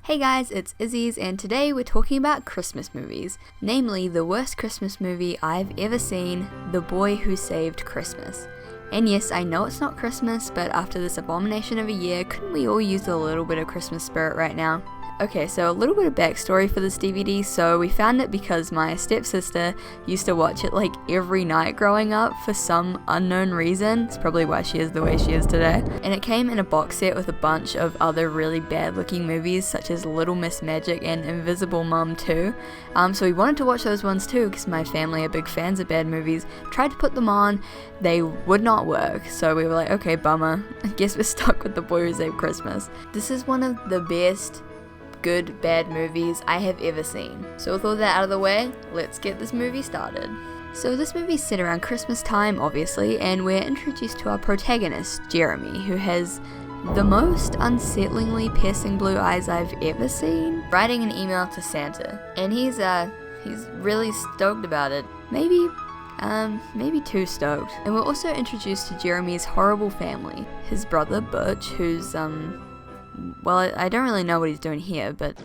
Hey guys, it's Izzy's, and today we're talking about Christmas movies, namely the worst Christmas movie I've ever seen, The Boy Who Saved Christmas. And yes, I know it's not Christmas, but after this abomination of a year, couldn't we all use a little bit of Christmas spirit right now? Okay, so a little bit of backstory for this DVD. So we found it because my stepsister used to watch it like every night growing up for some unknown reason. It's probably why she is the way she is today. And it came in a box set with a bunch of other really bad looking movies such as Little Miss Magic and Invisible Mum 2. So we wanted to watch those ones too because my family are big fans of bad movies. Tried to put them on, they would not work. So we were like, okay, bummer. I guess we're stuck with The Boy Who Saved Christmas. This is one of the best good bad movies I have ever seen. So with all that out of the way, let's get this movie started. So this movie's set around Christmas time, obviously, and we're introduced to our protagonist, Jeremy, who has the most unsettlingly piercing blue eyes I've ever seen, writing an email to Santa. And he's really stoked about it. Maybe too stoked. And we're also introduced to Jeremy's horrible family. His brother, Butch, who's, well, I don't really know what he's doing here, but...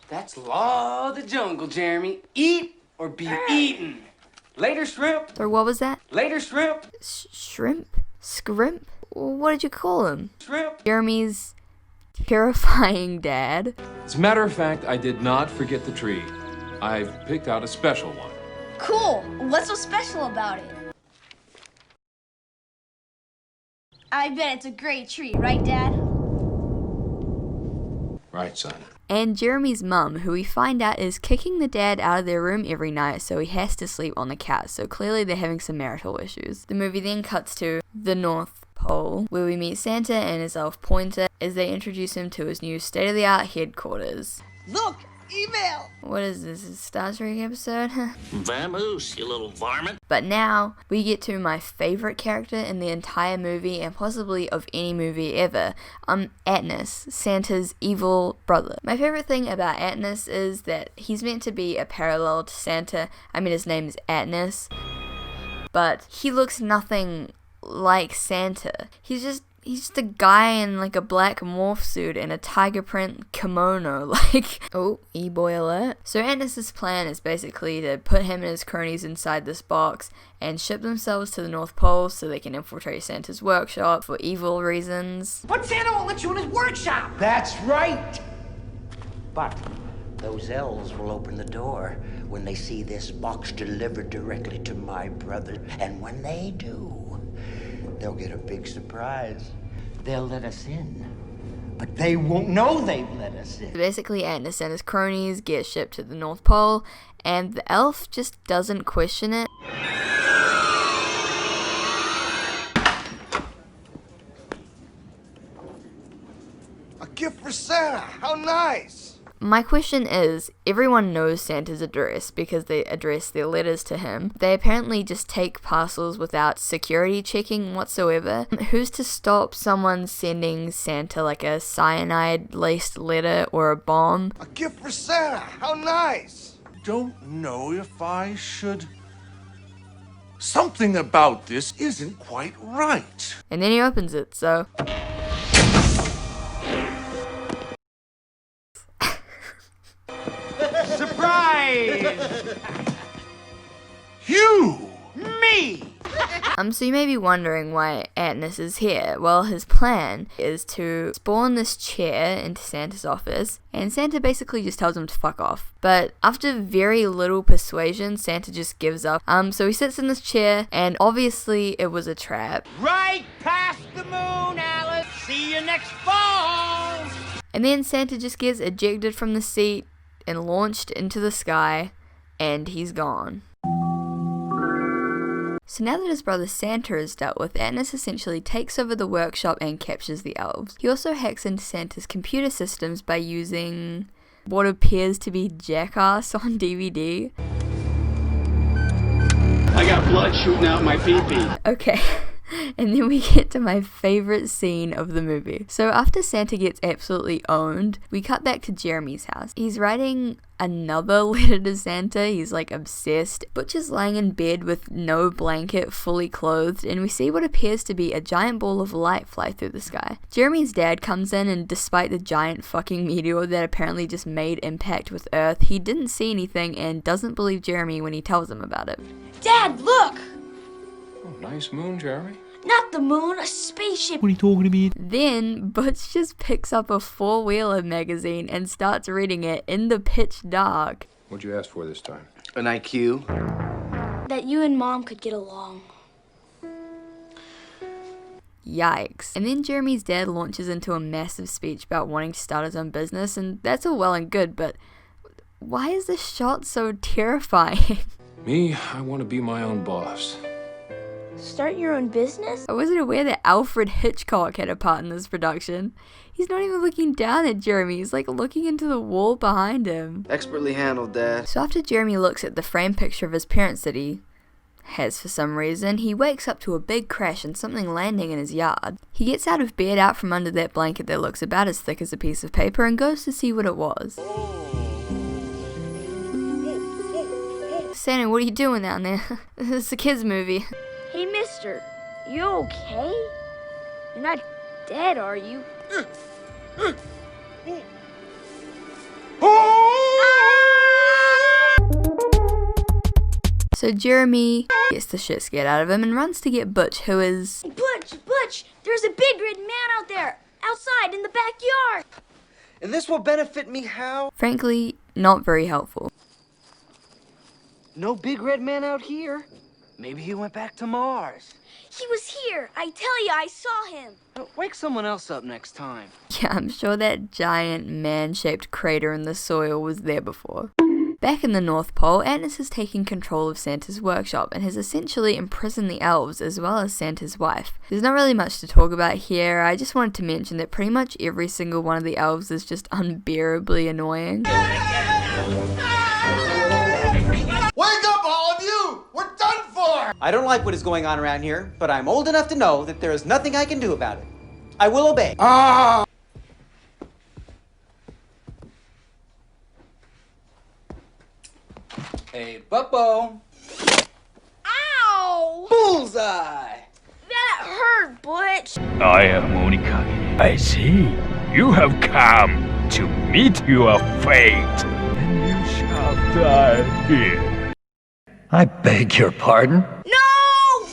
That's law of the jungle, Jeremy. Eat or be eaten. Later, shrimp. Or what was that? Later, shrimp. Shrimp? Scrimp? What did you call him? Shrimp. Jeremy's terrifying dad. As a matter of fact, I did not forget the tree. I've picked out a special one. Cool. What's so special about it? I bet it's a great tree, right, Dad? Right, son. And Jeremy's mum, who we find out is kicking the dad out of their room every night, so he has to sleep on the couch. So clearly they're having some marital issues. The movie then cuts to the North Pole, where we meet Santa and his elf Pointer as they introduce him to his new state-of-the-art headquarters. Look! Email! What is this, a Star Trek episode? Vamoose, you little varmint. But now, we get to my favorite character in the entire movie, and possibly of any movie ever, Atnos, Santa's evil brother. My favorite thing about Atnos is that he's meant to be a parallel to Santa. I mean, his name is Atnos, but he looks nothing like Santa. He's just a guy in like a black morph suit and a tiger print kimono, like, oh, e-boy alert. So Atnos' plan is basically to put him and his cronies inside this box and ship themselves to the North Pole so they can infiltrate Santa's workshop for evil reasons. But Santa won't let you in his workshop! That's right! But those elves will open the door when they see this box delivered directly to my brother. And when they do, they'll get a big surprise. They'll let us in. But they won't know they've let us in. Basically, Atnos and his cronies get shipped to the North Pole, and the elf just doesn't question it. A gift for Santa! How nice! My question is, everyone knows Santa's address because they address their letters to him. They apparently just take parcels without security checking whatsoever. Who's to stop someone sending Santa like a cyanide-laced letter or a bomb? A gift for Santa! How nice! Don't know if I should... Something about this isn't quite right. And then he opens it, so... Surprise! You! Me! So you may be wondering why Atnos is here. Well, his plan is to spawn this chair into Santa's office, and Santa basically just tells him to fuck off. But after very little persuasion, Santa just gives up. So he sits in this chair, and obviously it was a trap. Right past the moon, Alice! See you next fall! And then Santa just gets ejected from the seat and launched into the sky, and he's gone. So now that his brother Santa is dealt with, Atnos essentially takes over the workshop and captures the elves. He also hacks into Santa's computer systems by using what appears to be Jackass on DVD. I got blood shooting out my pee-pee. Okay. And then we get to my favorite scene of the movie. So after Santa gets absolutely owned, we cut back to Jeremy's house. He's writing another letter to Santa. He's like obsessed. Butch is lying in bed with no blanket, fully clothed, and we see what appears to be a giant ball of light fly through the sky. Jeremy's dad comes in, and despite the giant fucking meteor that apparently just made impact with Earth, he didn't see anything and doesn't believe Jeremy when he tells him about it. Dad, look! Oh, nice moon, Jeremy. Not the moon, a spaceship. What are you talking about? Then Butch just picks up a four-wheeler magazine and starts reading it in the pitch dark. What'd you ask for this time? An IQ? That you and Mom could get along. Yikes. And then Jeremy's dad launches into a massive speech about wanting to start his own business, and that's all well and good, but why is this shot so terrifying? Me, I want to be my own boss. Start your own business? I wasn't aware that Alfred Hitchcock had a part in this production. He's not even looking down at Jeremy, he's like looking into the wall behind him. Expertly handled, Dad. So after Jeremy looks at the framed picture of his parents that he has for some reason, he wakes up to a big crash and something landing in his yard. He gets out of bed, out from under that blanket that looks about as thick as a piece of paper, and goes to see what it was. Santa, what are you doing down there? This is a kid's movie. Hey, mister, you okay? You're not dead, are you? So Jeremy gets the shit scared out of him and runs to get Butch, who is... Butch, there's a big red man out there, outside in the backyard. And this will benefit me how? frankly not very helpful. No big red man out here. Maybe he went back to Mars. He was here. I tell you, I saw him. Wake someone else up next time. Yeah, I'm sure that giant man-shaped crater in the soil was there before. Back in the North Pole, Atlas has taken control of Santa's workshop and has essentially imprisoned the elves as well as Santa's wife. There's not really much to talk about here. I just wanted to mention that pretty much every single one of the elves is just unbearably annoying. Wake up, all of you! We're done for! I don't like what is going on around here, but I'm old enough to know that there is nothing I can do about it. I will obey. Hey, Buppo. Ow! Bullseye! That hurt, Butch. I am Monica. I see. You have come to meet your fate, and you shall die here. I beg your pardon? No!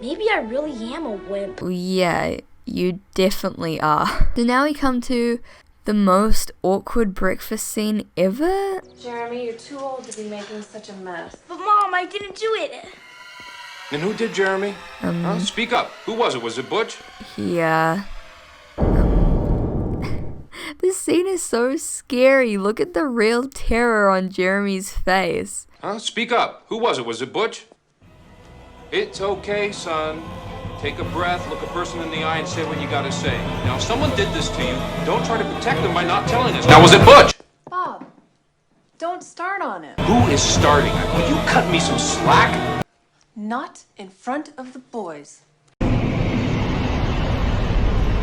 Maybe I really am a wimp. Yeah, you definitely are. So now we come to the most awkward breakfast scene ever. Jeremy, you're too old to be making such a mess. But Mom, I didn't do it. And who did, Jeremy? Speak up. Who was it? Was it Butch? Yeah. This scene is so scary. Look at the real terror on Jeremy's face. Speak up. Who was it? Was it Butch? It's okay, son. Take a breath, look a person in the eye, and say what you gotta say. Now, if someone did this to you, don't try to protect them by not telling us. Now, was it Butch? Bob, don't start on him. Who is starting? Will you cut me some slack? Not in front of the boys.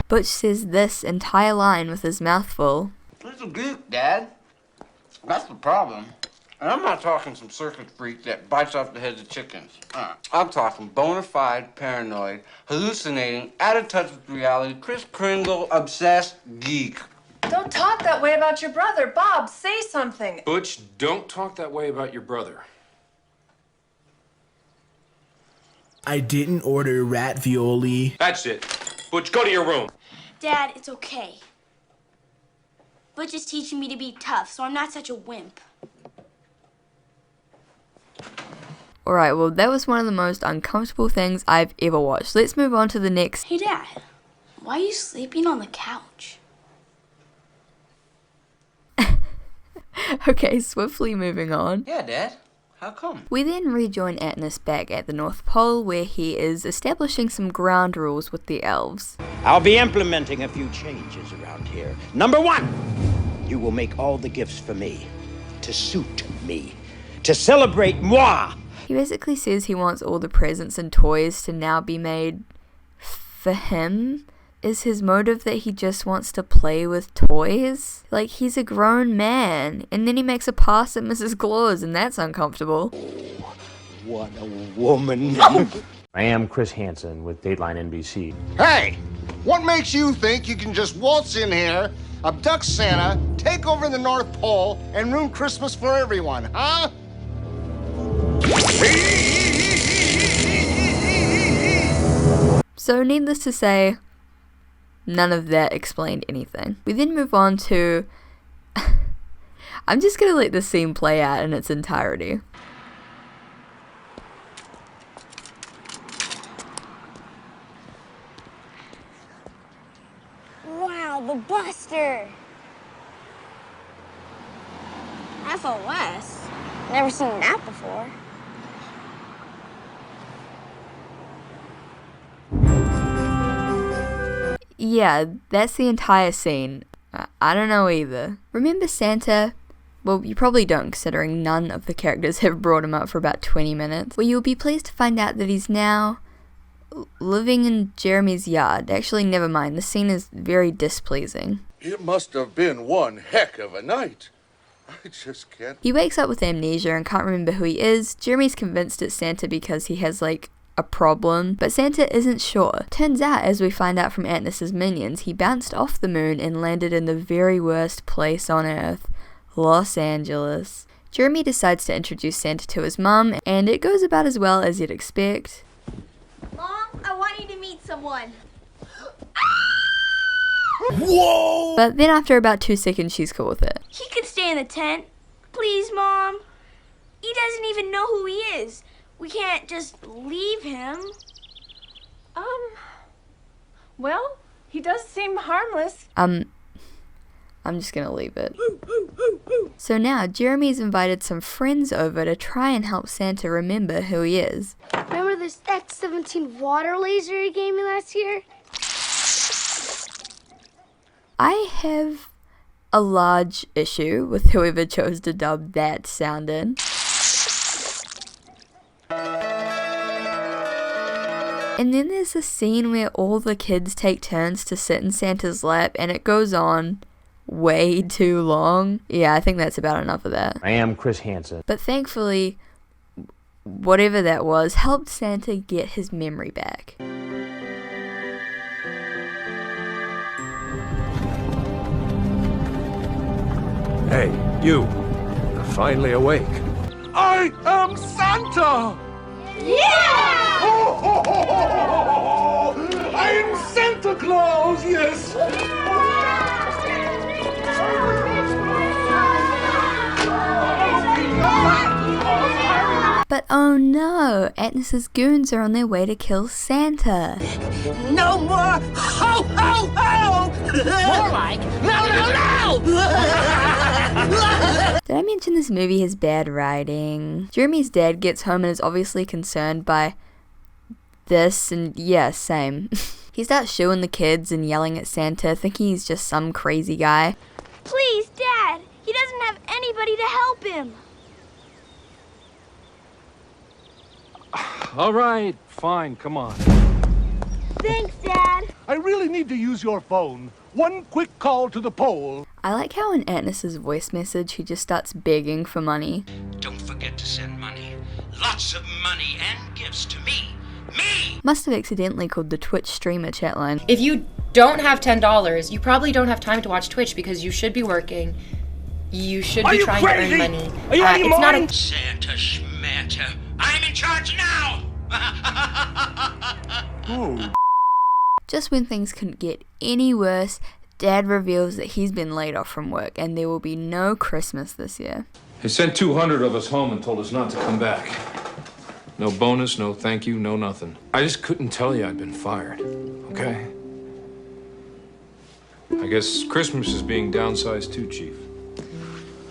Butch says this entire line with his mouth full. He's a geek, Dad. That's the problem. And I'm not talking some circus freak that bites off the heads of chickens. I'm talking bona fide, paranoid, hallucinating, out of touch with reality, Kris Kringle, obsessed geek. Don't talk that way about your brother. Bob, say something. Butch, don't talk that way about your brother. I didn't order ravioli. That's it. Butch, go to your room. Dad, it's okay. Butch is teaching me to be tough, so I'm not such a wimp. Alright, well that was one of the most uncomfortable things I've ever watched. Let's move on to the next. Hey, Dad, why are you sleeping on the couch? Okay, swiftly moving on. Yeah, Dad. How come? We then rejoin Atlas back at the North Pole where he is establishing some ground rules with the elves. I'll be implementing a few changes around here. Number 1, you will make all the gifts for me, to suit me, to celebrate moi. He basically says he wants all the presents and toys to now be made for him, is his motive that he just wants to play with toys? Like, he's a grown man, and then he makes a pass at Mrs. Claus, and that's uncomfortable. What a woman. I am Chris Hansen with Dateline NBC. Hey, what makes you think you can just waltz in here, abduct Santa, take over the North Pole, and ruin Christmas for everyone, huh? So needless to say, none of that explained anything. We then move on to... I'm just gonna let this scene play out in its entirety. Wow, the Buster! FOS? Never seen that before. Yeah, that's the entire scene. I don't know either. Remember Santa? Well, you probably don't, considering none of the characters have brought him up for about 20 minutes. Well, you'll be pleased to find out that he's now living in Jeremy's yard. Actually, never mind. The scene is very displeasing. It must have been one heck of a night. I just can't. He wakes up with amnesia and can't remember who he is. Jeremy's convinced it's Santa because he has, like, a problem, but Santa isn't sure. Turns out, as we find out from Atnis's minions, he bounced off the moon and landed in the very worst place on Earth, Los Angeles. Jeremy decides to introduce Santa to his mum, and it goes about as well as you'd expect. Mom, I want you to meet someone. Whoa! But then after about 2 seconds, she's cool with it. He could stay in the tent. Please, Mom. He doesn't even know who he is. We can't just leave him. Well, he does seem harmless. I'm just gonna leave it. So now, Jeremy's invited some friends over to try and help Santa remember who he is. Remember this X-17 water laser he gave me last year? I have a large issue with whoever chose to dub that sound in. And then there's a scene where all the kids take turns to sit in Santa's lap, and it goes on way too long. Yeah, I think that's about enough of that. I am Chris Hansen. But thankfully, whatever that was helped Santa get his memory back. Hey, you. You're finally awake. I am Santa! Yeah! I am Santa Claus, yes! But oh no, Atnis's goons are on their way to kill Santa. No more ho, ho, ho! More like no, no, no! Did I mention this movie has bad writing? Jeremy's dad gets home and is obviously concerned by this, and yeah, same. He starts shooing the kids and yelling at Santa, thinking he's just some crazy guy. Please, Dad. He doesn't have anybody to help him. All right, fine, come on. Thanks, Dad. I really need to use your phone. One quick call to the pole. I like how in Atnis's voice message he just starts begging for money. Don't forget to send money. Lots of money and gifts to me. Me! Must have accidentally called the Twitch streamer chatline. If you don't have $10, you probably don't have time to watch Twitch because you should be working. You should be trying to earn money. Are you out of your mind? Santa Schmanta. I'm in charge now! Oh. Just when things couldn't get any worse, Dad reveals that he's been laid off from work and there will be no Christmas this year. He sent 200 of us home and told us not to come back. No bonus, no thank you, no nothing. I just couldn't tell you I'd been fired, okay? I guess Christmas is being downsized too, Chief.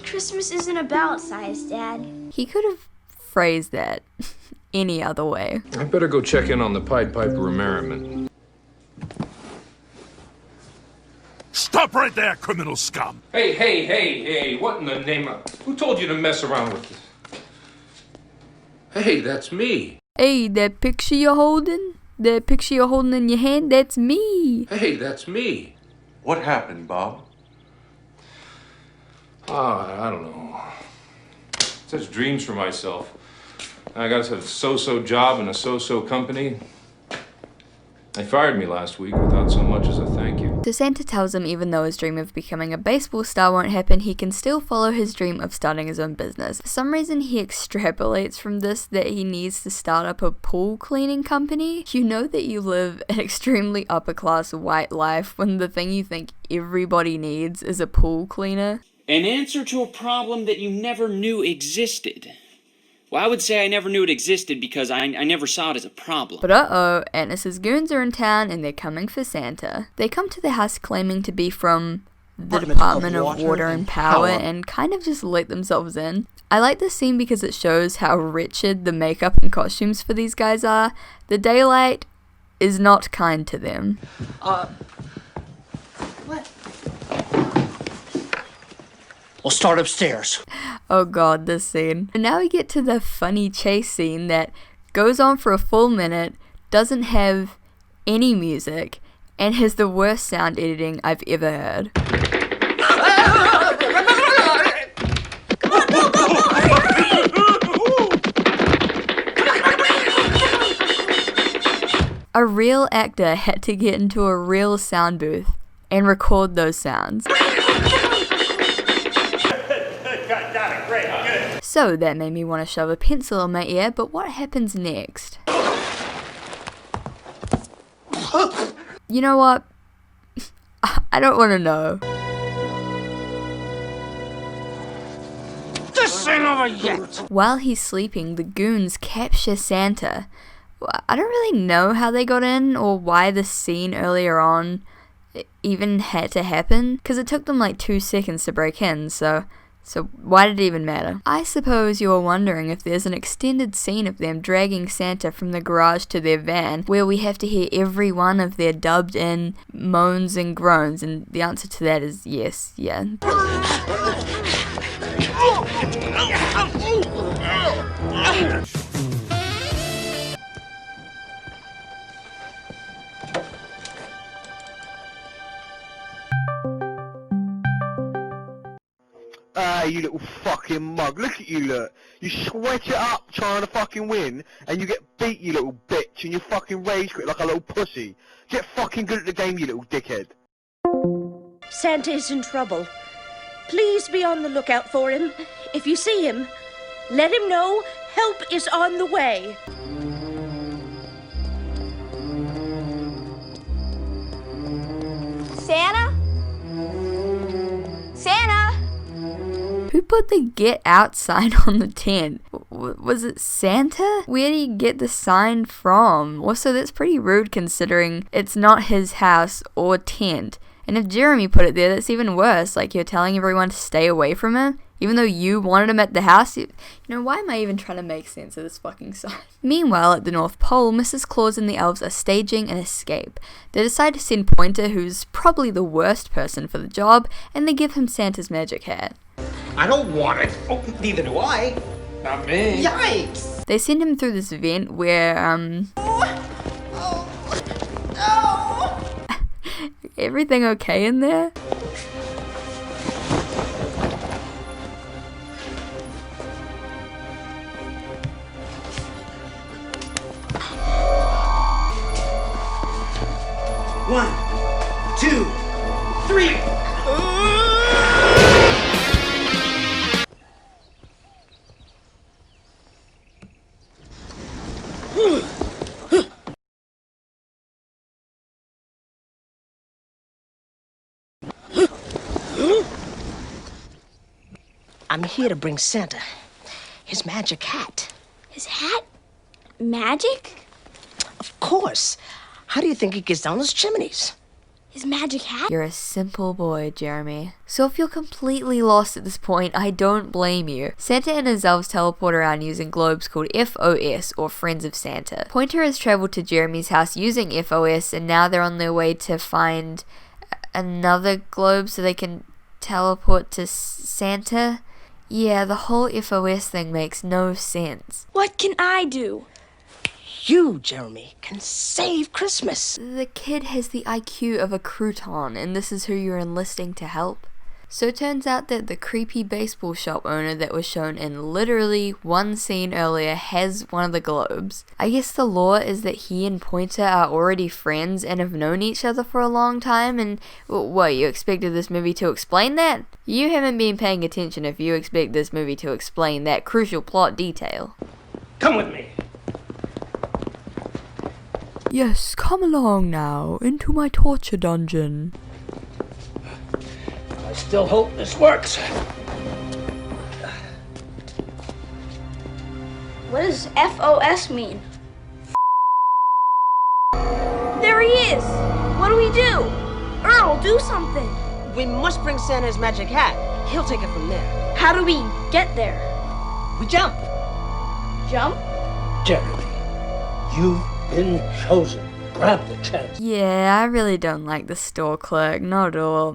Christmas isn't about size, Dad. He could have phrased that any other way. I better go check in on the Pied Piper of Merriment. Stop right there, criminal scum! Hey, what in the name of... Who told you to mess around with this? Hey, that's me. Hey, that picture you're holding? That picture you're holding in your hand, that's me. Hey, that's me. What happened, Bob? I don't know. Such dreams for myself. I got a so-so job in a so-so company. They fired me last week without so much as a thank you. So Santa tells him even though his dream of becoming a baseball star won't happen, he can still follow his dream of starting his own business. For some reason he extrapolates from this that he needs to start up a pool cleaning company. You know that you live an extremely upper class white life when the thing you think everybody needs is a pool cleaner. An answer to a problem that you never knew existed. Well, I would say I never knew it existed because I never saw it as a problem. But uh-oh, Atlas's goons are in town and they're coming for Santa. They come to the house claiming to be from the Department of Water and Power and kind of just let themselves in. I like this scene because it shows how wretched the makeup and costumes for these guys are. The daylight is not kind to them. What? We'll start upstairs. Oh god, this scene. And now we get to the funny chase scene that goes on for a full minute, doesn't have any music, and has the worst sound editing I've ever heard. A real actor had to get into a real sound booth and record those sounds. So that made me want to shove a pencil in my ear, but what happens next? You know what? I don't want to know. This ain't over yet! While he's sleeping, the goons capture Santa. I don't really know how they got in or why the scene earlier on even had to happen, because it took them like 2 seconds to break in, so why did it even matter? I suppose you're wondering if there's an extended scene of them dragging Santa from the garage to their van where we have to hear every one of their dubbed in moans and groans, and the answer to that is yes, yeah. You little fucking mug, look at you, look. You sweat it up trying to fucking win, and you get beat, you little bitch, and you fucking rage quit like a little pussy. Get fucking good at the game, you little dickhead. Santa is in trouble. Please be on the lookout for him. If you see him, let him know help is on the way. Santa? Santa? Who put the get out sign on the tent? Was it Santa? Where did he get the sign from? Also, that's pretty rude considering it's not his house or tent. And if Jeremy put it there, that's even worse. Like, you're telling everyone to stay away from him, even though you wanted him at the house. You know, why am I even trying to make sense of this fucking sign? Meanwhile, at the North Pole, Mrs. Claus and the elves are staging an escape. They decide to send Pointer, who's probably the worst person for the job, and they give him Santa's magic hat. I don't want it. Oh, neither do I. Not me. Yikes! They send him through this vent where, everything okay in there? One, two, three. I'm here to bring Santa his magic hat. His hat? Magic? Of course. How do you think he gets down those chimneys? His magic hat? You're a simple boy, Jeremy. So if you're completely lost at this point, I don't blame you. Santa and his elves teleport around using globes called FOS, or Friends of Santa. Pointer has traveled to Jeremy's house using FOS, and now they're on their way to find another globe so they can teleport to Santa. Yeah, the whole FOS thing makes no sense. What can I do? you, Jeremy, can save Christmas. The kid has the IQ of a crouton, and this is who you're enlisting to help. So it turns out that the creepy baseball shop owner that was shown in literally one scene earlier has one of the globes. I guess the lore is that he and Pointer are already friends and have known each other for a long time, and what, you expected this movie to explain that? You haven't been paying attention if you expect this movie to explain that crucial plot detail. Come with me. Yes, come along now, into my torture dungeon. I still hope this works. What does FOS mean? There he is! What do we do? Earl, do something! We must bring Santa's magic hat. He'll take it from there. How do we get there? We jump. Jump? Jeremy, you've been chosen. Grab the chance. Yeah, I really don't like the store clerk, not at all.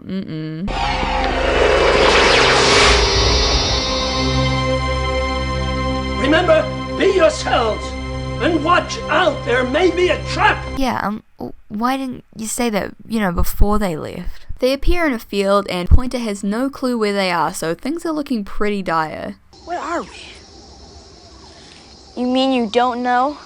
Remember, be yourselves and watch out. There may be a trap. Yeah, why didn't you say that, before they left? They appear in a field and Pointer has no clue where they are, so things are looking pretty dire. Where are we? You mean you don't know?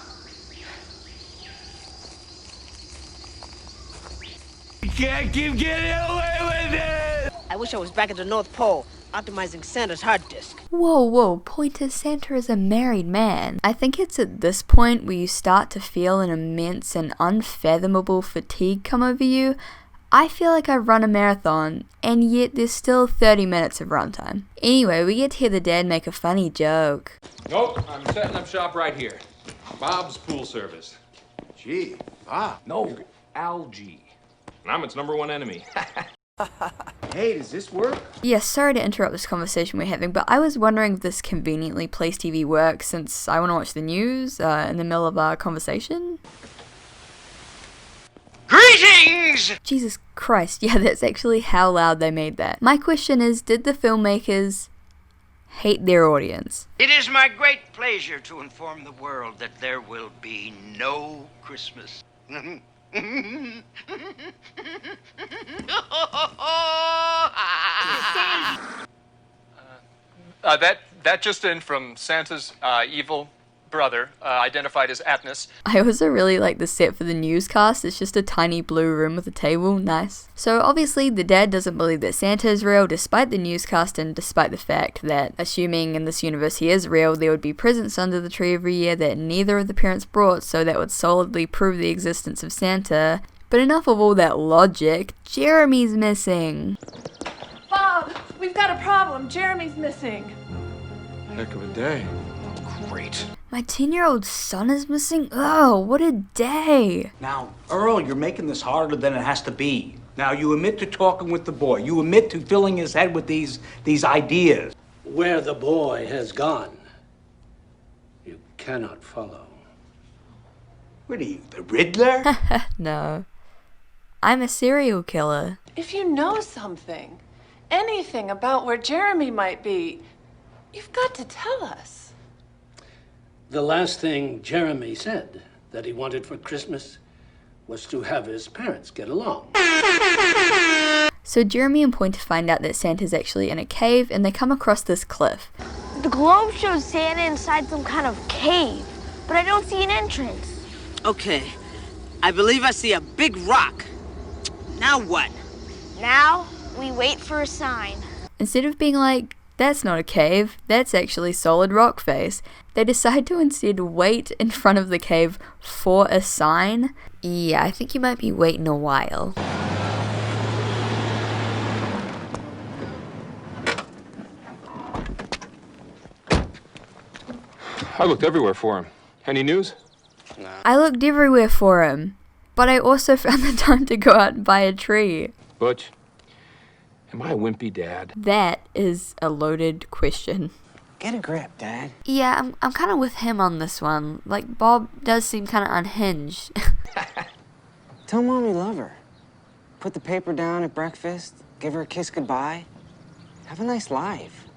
You can't keep getting away with it. I wish I was back at the North Pole, optimizing Santa's hard disk. Whoa, Pointer, Santa is a married man. I think it's at this point where you start to feel an immense and unfathomable fatigue come over you. I feel like I've run a marathon, and yet there's still 30 minutes of runtime. Anyway, we get to hear the dad make a funny joke. Nope, I'm setting up shop right here. Bob's Pool Service. Gee, Bob. No, Algie. And I'm its #1 enemy. Hey, does this work? Yeah, sorry to interrupt this conversation we're having, but I was wondering if this conveniently placed TV works since I want to watch the news in the middle of our conversation. Greetings! Jesus Christ, yeah, that's actually how loud they made that. My question is, did the filmmakers hate their audience? It is my great pleasure to inform the world that there will be no Christmas. That just in from Santa's evil brother, identified as Atnas. I also really like the set for the newscast. It's just a tiny blue room with a table. Nice. So obviously the dad doesn't believe that Santa is real despite the newscast and despite the fact that, assuming in this universe he is real, there would be presents under the tree every year that neither of the parents brought, so that would solidly prove the existence of Santa. But enough of all that logic, Jeremy's missing. Bob, we've got a problem. Jeremy's missing. Heck of a day. Great. My 10-year-old son is missing? Oh, what a day. Now, Earl, you're making this harder than it has to be. Now, you admit to talking with the boy. You admit to filling his head with these ideas. Where the boy has gone, you cannot follow. What are you, the Riddler? No. I'm a serial killer. If you know something, anything about where Jeremy might be, you've got to tell us. The last thing Jeremy said that he wanted for Christmas was to have his parents get along. So Jeremy and Pointer find out that Santa's actually in a cave, and they come across this cliff. The globe shows Santa inside some kind of cave, but I don't see an entrance. Okay, I believe I see a big rock. Now what? Now, we wait for a sign. Instead of being like, that's not a cave, that's actually solid rock face, they decide to instead wait in front of the cave for a sign. Yeah, I think you might be waiting a while. I looked everywhere for him. Any news? I looked everywhere for him, but I also found the time to go out and buy a tree. Butch, am I a wimpy dad? That is a loaded question. Get a grip, Dad. Yeah, I'm kind of with him on this one. Like, Bob does seem kind of unhinged. Tell Mom you love her. Put the paper down at breakfast, give her a kiss goodbye. Have a nice life.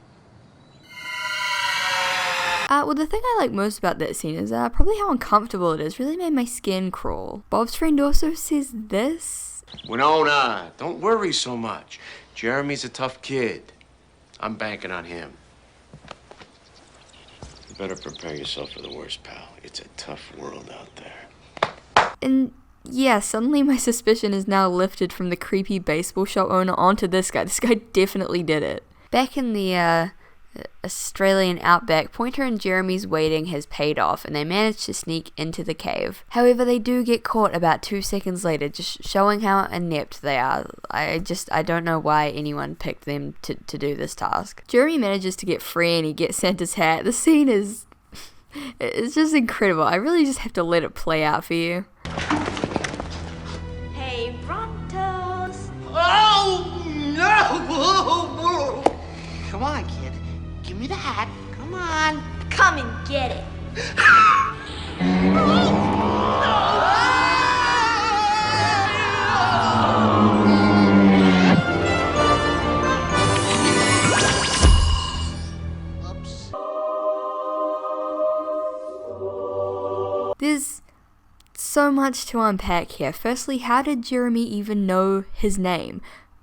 Well, the thing I like most about that scene is probably how uncomfortable it is. Really made my skin crawl. Bob's friend also says this. Winona, don't worry so much. Jeremy's a tough kid. I'm banking on him. You better prepare yourself for the worst, pal. It's a tough world out there. And yeah, suddenly my suspicion is now lifted from the creepy baseball shop owner onto this guy. This guy definitely did it. Back in the Australian outback, Pointer and Jeremy's waiting has paid off and they manage to sneak into the cave. However, they do get caught about 2 seconds later, just showing how inept they are. I don't know why anyone picked them to do this task. Jeremy manages to get free and he gets Santa's hat. The scene is... it's just incredible. I really just have to let it play out for you. Hey, Brontos. Oh, no! Come on, kid. Give me the hat. Come on. Come and get it. There's so much to unpack here. Firstly, how did Jeremy even know his name?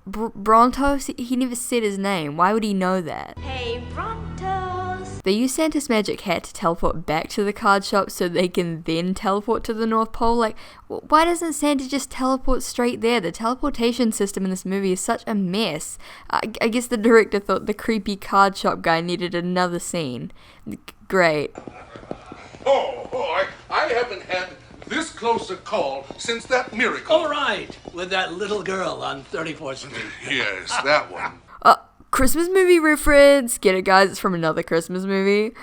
Brontos? He never said his name. Why would he know that? Hey, Brontos. They use Santa's magic hat to teleport back to the card shop so they can then teleport to the North Pole. Like, why doesn't Santa just teleport straight there? The teleportation system in this movie is such a mess. I guess the director thought the creepy card shop guy needed another scene. Great. I haven't had this close a call since that miracle. All right, with that little girl on 34th Street. Yes, that one. Christmas movie reference. Get it, guys? It's from another Christmas movie.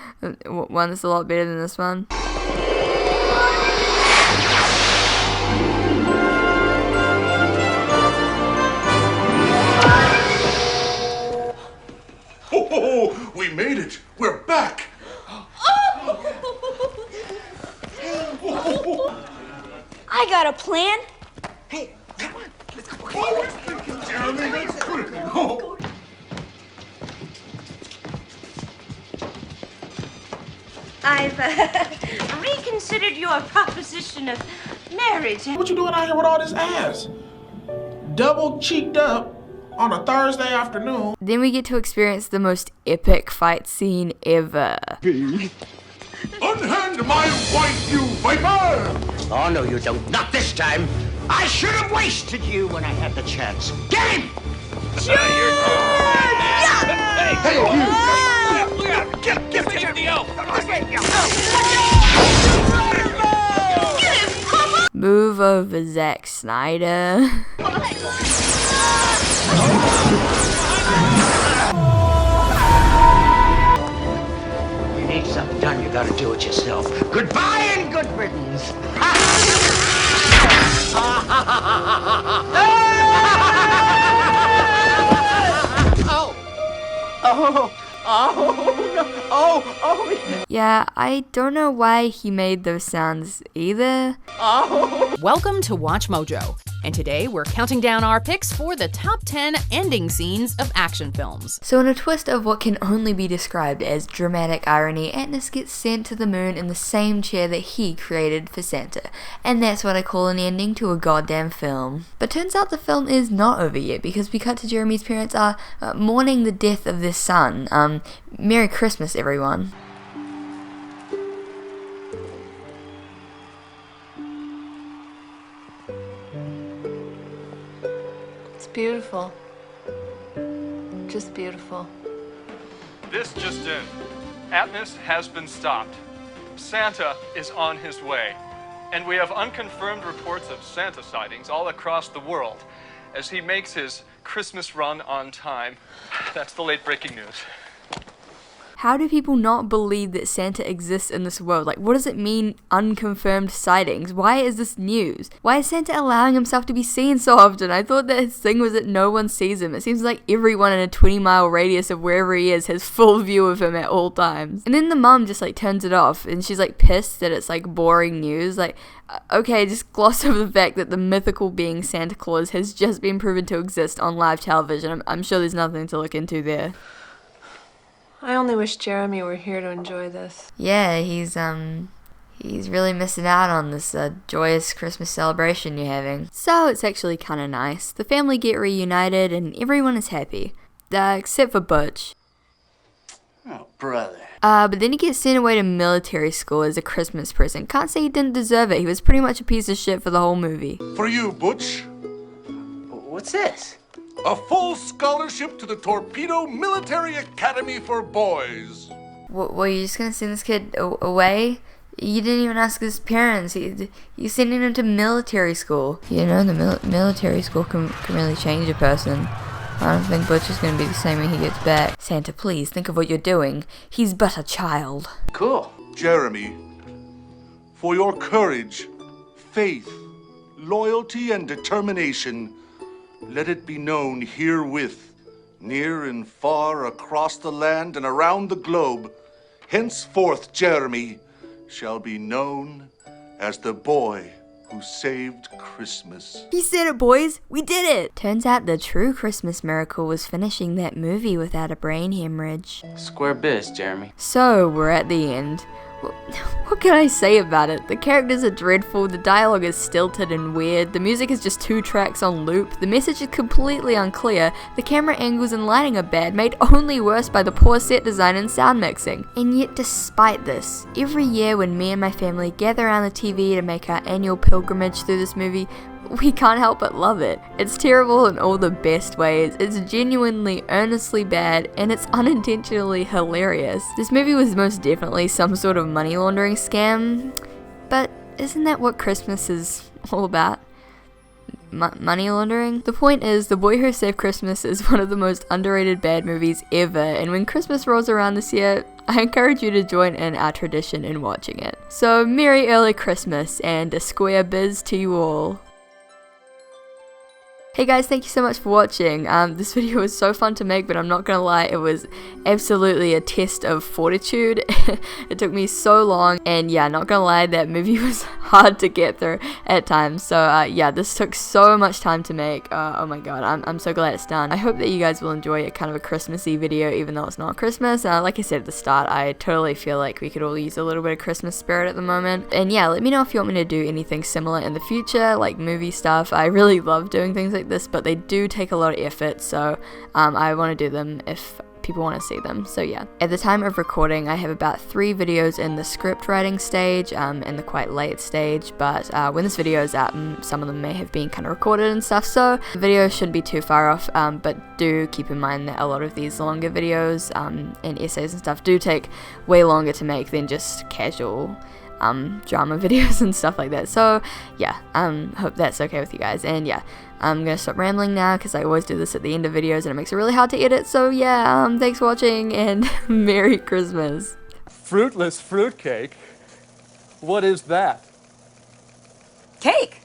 One that's a lot better than this one. Oh, we made it. We're back. I got a plan. Hey, come on. Let's go. Jeremy, I've reconsidered your proposition of marriage. What you doing out here with all this ass? Double cheeked up on a Thursday afternoon. Then we get to experience the most epic fight scene ever. Unhand my wife, you viper! Oh, no, you don't. Not this time. I should have wasted you when I had the chance. Get him! Move over, Zack Snyder. You need something done, you gotta do it yourself. Goodbye and good riddance. Yeah, I don't know why he made those sounds either. Welcome to Watch Mojo, and today we're counting down our picks for the top 10 ending scenes of action films. So in a twist of what can only be described as dramatic irony, Atlas gets sent to the moon in the same chair that he created for Santa. And that's what I call an ending to a goddamn film. But turns out the film is not over yet, because we cut to Jeremy's parents are mourning the death of their son. Merry Christmas, everyone. It's beautiful. Just beautiful. This just in. Atlas has been stopped. Santa is on his way. And we have unconfirmed reports of Santa sightings all across the world as he makes his Christmas run on time. That's the late breaking news. How do people not believe that Santa exists in this world? Like, what does it mean, unconfirmed sightings? Why is this news? Why is Santa allowing himself to be seen so often? I thought that his thing was that no one sees him. It seems like everyone in a 20-mile radius of wherever he is has full view of him at all times. And then the mum just, like, turns it off, and she's, like, pissed that it's, like, boring news. Like, okay, just gloss over the fact that the mythical being Santa Claus has just been proven to exist on live television. I'm sure there's nothing to look into there. I only wish Jeremy were here to enjoy this. Yeah, he's really missing out on this joyous Christmas celebration you're having. So it's actually kind of nice. The family get reunited and everyone is happy. Except for Butch. Oh, brother. But then he gets sent away to military school as a Christmas present. Can't say he didn't deserve it. He was pretty much a piece of shit for the whole movie. For you, Butch. What's this? A full scholarship to the Torpedo Military Academy for Boys. Were you just gonna send this kid away? You didn't even ask his parents. You sending him to military school. You know, the military school can really change a person. I don't think Butch is going to be the same when he gets back. Santa, please, think of what you're doing. He's but a child. Cool. Jeremy, for your courage, faith, loyalty, and determination, let it be known herewith, near and far across the land and around the globe, henceforth Jeremy shall be known as the boy who saved Christmas. He said it, boys. We did it. Turns out the true Christmas miracle was finishing that movie without a brain hemorrhage. Square biz, Jeremy. So, we're at the end. What can I say about it? The characters are dreadful, the dialogue is stilted and weird, the music is just 2 tracks on loop, the message is completely unclear, the camera angles and lighting are bad, made only worse by the poor set design and sound mixing. And yet despite this, every year when me and my family gather around the TV to make our annual pilgrimage through this movie, we can't help but love it. It's terrible in all the best ways, it's genuinely, earnestly bad, and it's unintentionally hilarious. This movie was most definitely some sort of money laundering scam, but isn't that what Christmas is all about? Money laundering? The point is, The Boy Who Saved Christmas is one of the most underrated bad movies ever, and when Christmas rolls around this year, I encourage you to join in our tradition in watching it. So, Merry Early Christmas, and a square biz to you all. Hey guys, thank you so much for watching. This video was so fun to make, but I'm not gonna lie, it was absolutely a test of fortitude. It took me so long, and yeah, not gonna lie, that movie was hard to get through at times. So yeah, this took so much time to make. Oh my god, I'm so glad it's done. I hope that you guys will enjoy it, kind of a Christmassy video, even though it's not Christmas. Like I said at the start, I totally feel like we could all use a little bit of Christmas spirit at the moment. And yeah, let me know if you want me to do anything similar in the future, like movie stuff. I really love doing things like this, but they do take a lot of effort, so I want to do them if people want to see them. So yeah, at the time of recording I have about 3 videos in the script writing stage and the quite late stage, but when this video is out, some of them may have been kind of recorded and stuff, so the video shouldn't be too far off, but do keep in mind that a lot of these longer videos and essays and stuff do take way longer to make than just casual drama videos and stuff like that. So yeah, hope that's okay with you guys, and yeah, I'm gonna stop rambling now because I always do this at the end of videos and it makes it really hard to edit. So yeah, thanks for watching and Merry Christmas. Fruitless fruitcake? What is that? Cake!